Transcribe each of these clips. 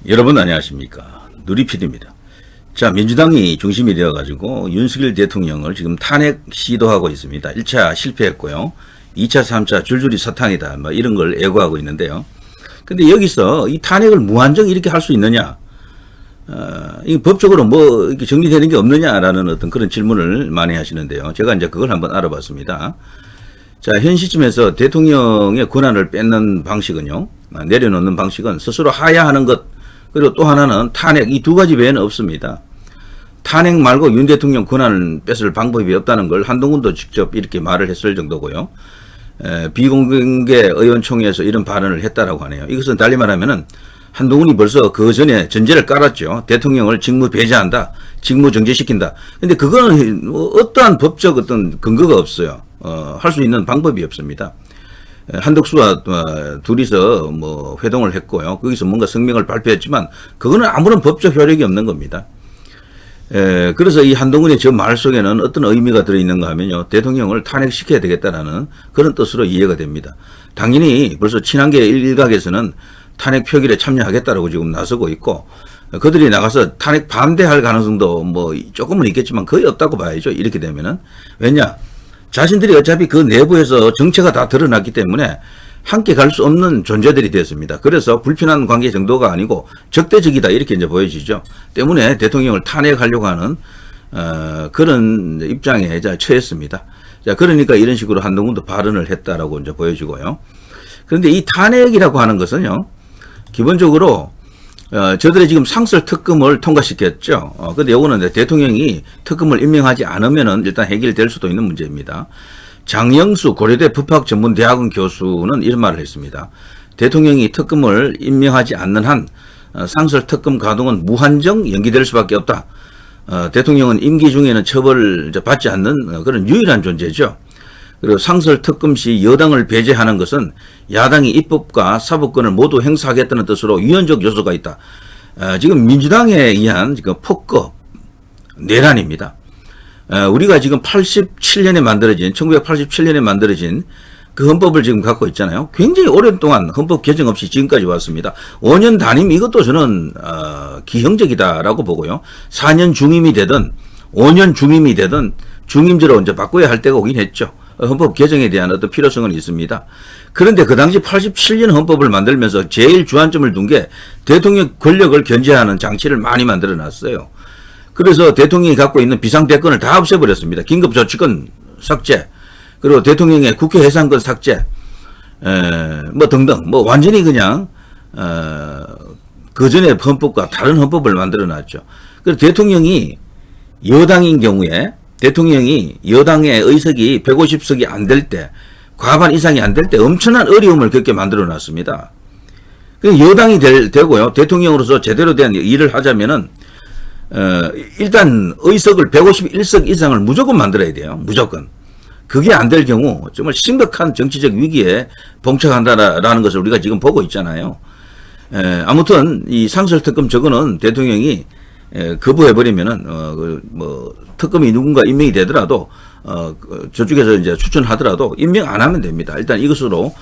여러분 안녕하십니까. 누리PD입니다. 자, 민주당이 중심이 되어가지고 윤석열 대통령을 지금 탄핵 시도하고 있습니다. 1차 실패했고요. 2차, 3차 줄줄이 사탕이다. 뭐 이런 걸 애고하고 있는데요. 근데 여기서 이 탄핵을 무한정 이렇게 할 수 있느냐? 이 법적으로 뭐 이렇게 정리되는 게 없느냐라는 어떤 그런 질문을 많이 하시는데요. 제가 이제 그걸 한번 알아봤습니다. 자, 현 시점에서 대통령의 권한을 뺏는 방식은요, 내려놓는 방식은 스스로 하야하는 것, 그리고 또 하나는 탄핵, 이 두 가지 외에는 없습니다. 탄핵 말고 윤 대통령 권한을 뺏을 방법이 없다는 걸 한동훈도 직접 이렇게 말을 했을 정도고요. 비공개 의원총회에서 이런 발언을 했다라고 하네요. 이것은 달리 말하면은 한동훈이 벌써 그 전에 전제를 깔았죠. 대통령을 직무 배제한다, 직무 정지시킨다. 근데 그거는 어떠한 법적 어떤 근거가 없어요. 할 수 있는 방법이 없습니다. 한덕수와 둘이서 뭐 회동을 했고요. 거기서 뭔가 성명을 발표했지만 그거는 아무런 법적 효력이 없는 겁니다. 그래서 이 한동훈의 저 말 속에는 어떤 의미가 들어있는가 하면요. 대통령을 탄핵시켜야 되겠다라는 그런 뜻으로 이해가 됩니다. 당연히 벌써 친한계 일각에서는 탄핵 표결에 참여하겠다라고 지금 나서고 있고, 그들이 나가서 탄핵 반대할 가능성도 뭐 조금은 있겠지만 거의 없다고 봐야죠. 이렇게 되면은. 왜냐? 자신들이 어차피 그 내부에서 정체가 다 드러났기 때문에 함께 갈 수 없는 존재들이 됐습니다. 그래서 불편한 관계 정도가 아니고 적대적이다 이렇게 이제 보여지죠. 때문에 대통령을 탄핵하려고 하는 그런 입장에 처했습니다. 자, 그러니까 이런 식으로 한동훈도 발언을 했다라고 이제 보여지고요. 그런데 이 탄핵이라고 하는 것은요, 기본적으로 저들이 지금 상설 특검을 통과시켰죠. 근데 요거는 대통령이 특검을 임명하지 않으면은 일단 해결될 수도 있는 문제입니다. 장영수 고려대 법학전문대학원 교수는 이런 말을 했습니다. 대통령이 특검을 임명하지 않는 한 상설 특검 가동은 무한정 연기될 수밖에 없다. 대통령은 임기 중에는 처벌을 받지 않는 그런 유일한 존재죠. 그리고 상설 특검 시 여당을 배제하는 것은 야당이 입법과 사법권을 모두 행사하겠다는 뜻으로 유연적 요소가 있다. 지금 민주당에 의한 지금 폭거 내란입니다. 우리가 지금 1987년에 만들어진 그 헌법을 지금 갖고 있잖아요. 굉장히 오랫동안 헌법 개정 없이 지금까지 왔습니다. 5년 단임 이것도 저는 기형적이다라고 보고요. 4년 중임이 되든 5년 중임이 되든 중임제로 이제 바꿔야 할 때가 오긴 했죠. 헌법 개정에 대한 어떤 필요성은 있습니다. 그런데 그 당시 87년 헌법을 만들면서 제일 주안점을 둔 게 대통령 권력을 견제하는 장치를 많이 만들어 놨어요. 그래서 대통령이 갖고 있는 비상대권을 다 없애버렸습니다. 긴급조치권 삭제, 그리고 대통령의 국회 해산권 삭제, 뭐 등등, 뭐 완전히 그냥, 그 전에 헌법과 다른 헌법을 만들어 놨죠. 그래서 대통령이 여당인 경우에 대통령이 여당의 의석이 150석이 안 될 때, 과반 이상이 안 될 때 엄청난 어려움을 겪게 만들어 놨습니다. 여당이 되고요. 대통령으로서 제대로 된 일을 하자면은, 일단 의석을 151석 이상을 무조건 만들어야 돼요. 무조건. 그게 안 될 경우 정말 심각한 정치적 위기에 봉착한다라는 것을 우리가 지금 보고 있잖아요. 아무튼 이 상설특검 저거는 대통령이 거부해버리면은, 특검이 누군가 임명이 되더라도, 저쪽에서 이제 추천하더라도 임명 안 하면 됩니다. 일단 이것으로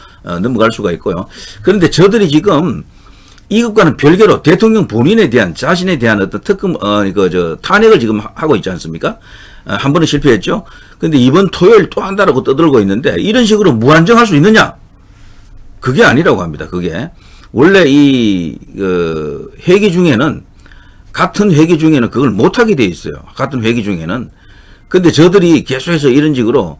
넘어갈 수가 있고요. 그런데 저들이 지금 이것과는 별개로 대통령 본인에 대한, 자신에 대한 어떤 특검, 탄핵을 지금 하고 있지 않습니까? 한 번은 실패했죠? 근데 이번 토요일 또 한다라고 떠들고 있는데, 이런 식으로 무한정 할 수 있느냐? 그게 아니라고 합니다. 그게. 원래 회기 중에는, 같은 회기 중에는 그걸 못하게 돼 있어요. 같은 회기 중에는. 근데 저들이 계속해서 이런 식으로,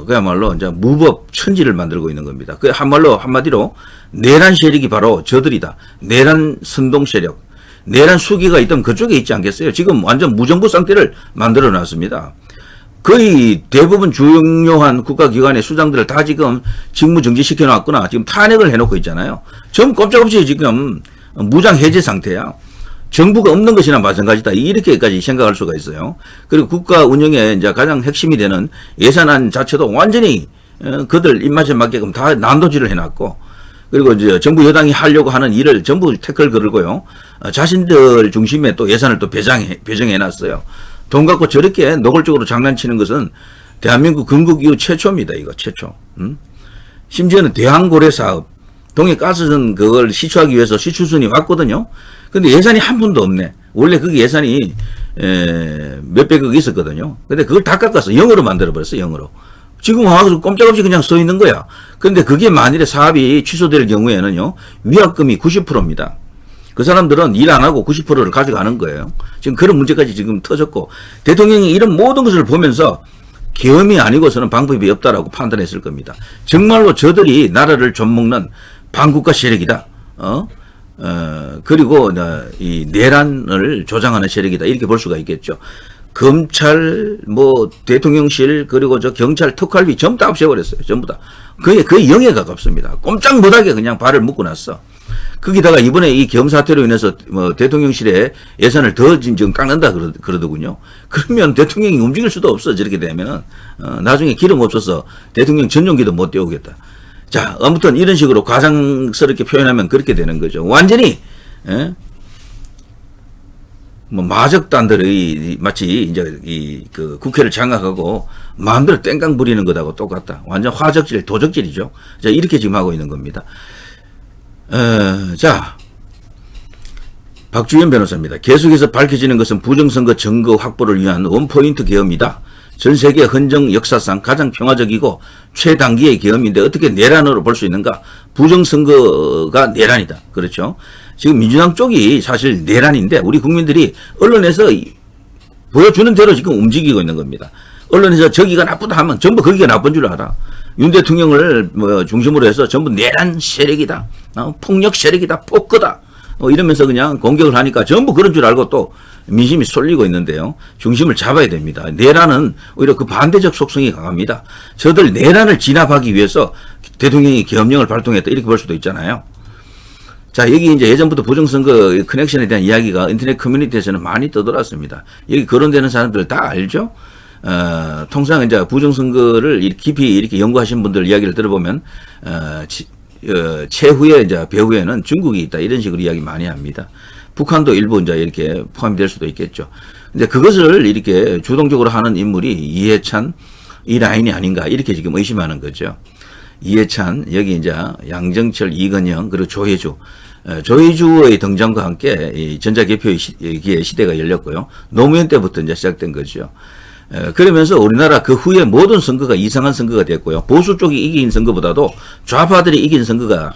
그야말로 이제 무법 천지를 만들고 있는 겁니다. 그 한마디로, 내란 세력이 바로 저들이다. 내란 선동 세력. 내란 수기가 있던 그쪽에 있지 않겠어요? 지금 완전 무정부 상태를 만들어 놨습니다. 거의 대부분 중요한 국가기관의 수장들을 다 지금 직무 정지시켜 놨거나 지금 탄핵을 해놓고 있잖아요. 전 꼼짝없이 지금 무장 해제 상태야. 정부가 없는 것이나 마찬가지다. 이렇게까지 생각할 수가 있어요. 그리고 국가 운영에 이제 가장 핵심이 되는 예산안 자체도 완전히 그들 입맛에 맞게끔 다 난도질을 해놨고, 그리고 이제 정부 여당이 하려고 하는 일을 전부 태클 걸고요. 자신들 중심에 또 예산을 또 배정해놨어요. 돈 갖고 저렇게 노골적으로 장난치는 것은 대한민국 건국 이후 최초입니다. 이거 최초. 심지어는 대항고래 사업, 동해가스전 그걸 시추하기 위해서 시추선이 왔거든요. 근데 예산이 한 푼도 없네. 원래 그게 예산이 몇백억 있었거든요. 근데 그걸 다 깎았어. 0으로 만들어버렸어. 0으로. 지금 와서 꼼짝없이 그냥 써 있는 거야. 근데 그게 만일에 사업이 취소될 경우에는요, 위약금이 90%입니다. 그 사람들은 일 안 하고 90%를 가져가는 거예요. 지금 그런 문제까지 지금 터졌고, 대통령이 이런 모든 것을 보면서 계엄이 아니고서는 방법이 없다라고 판단했을 겁니다. 정말로 저들이 나라를 좀먹는 반국가 세력이다. 그리고 이 내란을 조장하는 세력이다. 이렇게 볼 수가 있겠죠. 검찰, 뭐 대통령실, 그리고 저 경찰 특활비 전부 다 없애버렸어요. 전부 다. 거의 0에 가깝습니다. 꼼짝 못하게 그냥 발을 묶고 났어. 거기다가 이번에 이 계엄 사태로 인해서 뭐 대통령실에 예산을 더 지금 깎는다 그러더군요. 그러면 대통령이 움직일 수도 없어. 저렇게 되면은 나중에 기름 없어서 대통령 전용기도 못 떼오겠다. 자, 아무튼 이런 식으로 과장스럽게 표현하면 그렇게 되는 거죠. 완전히 뭐 마적단들의 마치 이제 그 국회를 장악하고 마음대로 땡깡 부리는 것하고 똑같다. 완전 화적질, 도적질이죠. 자, 이렇게 지금 하고 있는 겁니다. 자, 박주현 변호사입니다. 계속해서 밝혀지는 것은 부정선거 증거 확보를 위한 원포인트 계엄이다. 전 세계 헌정 역사상 가장 평화적이고 최단기의 계엄인데 어떻게 내란으로 볼 수 있는가? 부정선거가 내란이다. 그렇죠? 지금 민주당 쪽이 사실 내란인데 우리 국민들이 언론에서 보여주는 대로 지금 움직이고 있는 겁니다. 언론에서 저기가 나쁘다 하면 전부 거기가 나쁜 줄 알아. 윤 대통령을 뭐 중심으로 해서 전부 내란 세력이다. 폭력 세력이다. 폭거다. 이러면서 그냥 공격을 하니까 전부 그런 줄 알고 또 민심이 쏠리고 있는데요. 중심을 잡아야 됩니다. 내란은 오히려 그 반대적 속성이 강합니다. 저들 내란을 진압하기 위해서 대통령이 계엄령을 발동했다. 이렇게 볼 수도 있잖아요. 자, 여기 이제 예전부터 부정선거 커넥션에 대한 이야기가 인터넷 커뮤니티에서는 많이 떠돌았습니다. 여기 거론되는 사람들 다 알죠? 통상 이제 부정선거를 깊이 이렇게 연구하신 분들 이야기를 들어보면, 최후의 이제 배후에는 중국이 있다. 이런 식으로 이야기 많이 합니다. 북한도 일부 이제 이렇게 포함이 될 수도 있겠죠. 근데 그것을 이렇게 주동적으로 하는 인물이 이해찬 이 라인이 아닌가 이렇게 지금 의심하는 거죠. 이해찬, 여기 이제 양정철, 이건영, 그리고 조혜주의 등장과 함께 이 전자개표의 시대가 열렸고요. 노무현 때부터 이제 시작된 거죠. 그러면서 우리나라 그 후에 모든 선거가 이상한 선거가 됐고요. 보수 쪽이 이긴 선거보다도 좌파들이 이긴 선거가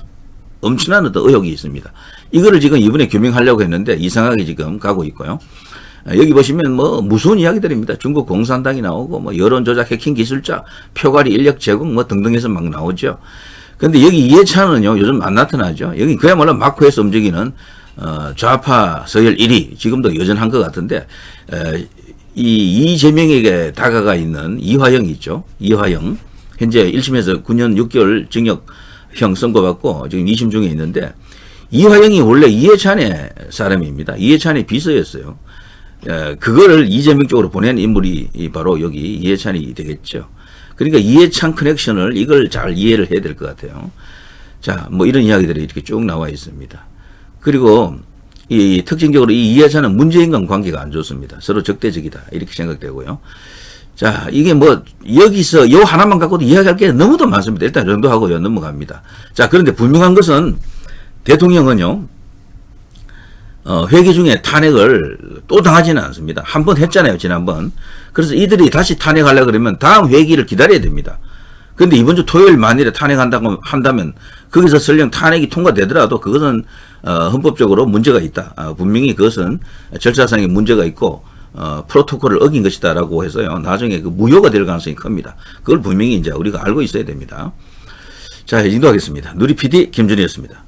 엄청난 어떤 의혹이 있습니다. 이거를 지금 이번에 규명하려고 했는데 이상하게 지금 가고 있고요. 여기 보시면 뭐 무서운 이야기들입니다. 중국 공산당이 나오고 뭐 여론조작 해킹 기술자, 표가리 인력 제공 뭐 등등해서 막 나오죠. 근데 여기 이해찬은요 요즘 안 나타나죠. 여기 그야말로 마크에서 움직이는 좌파 서열 1위 지금도 여전한 것 같은데 이 이재명에게 다가가 있는 이화영이 있죠. 이화영 현재 1심에서 9년 6개월 징역형 선고받고 지금 2심 중에 있는데 이화영이 원래 이해찬의 사람입니다. 이해찬의 비서였어요. 그거를 이재명 쪽으로 보낸 인물이 바로 여기 이해찬이 되겠죠. 그러니까 이해찬 커넥션을 이걸 잘 이해를 해야 될 것 같아요. 자, 뭐 이런 이야기들이 이렇게 쭉 나와 있습니다. 그리고 이 특징적으로 이 이해찬은 문재인과 관계가 안 좋습니다. 서로 적대적이다 이렇게 생각되고요. 자, 이게 뭐 여기서 요 하나만 갖고도 이야기할 게 너무도 많습니다. 일단 이 정도 하고요 넘어갑니다. 자, 그런데 분명한 것은 대통령은요 회기 중에 탄핵을 또 당하지는 않습니다. 한 번 했잖아요 지난번. 그래서 이들이 다시 탄핵하려고 그러면 다음 회기를 기다려야 됩니다. 그런데 이번 주 토요일 만일에 탄핵한다고 한다면 거기서 설령 탄핵이 통과되더라도 그것은 헌법적으로 문제가 있다. 분명히 그것은 절차상의 문제가 있고 프로토콜을 어긴 것이다라고 해서요 나중에 그 무효가 될 가능성이 큽니다. 그걸 분명히 이제 우리가 알고 있어야 됩니다. 자, 이 정도 하겠습니다. 누리 PD 김준희였습니다.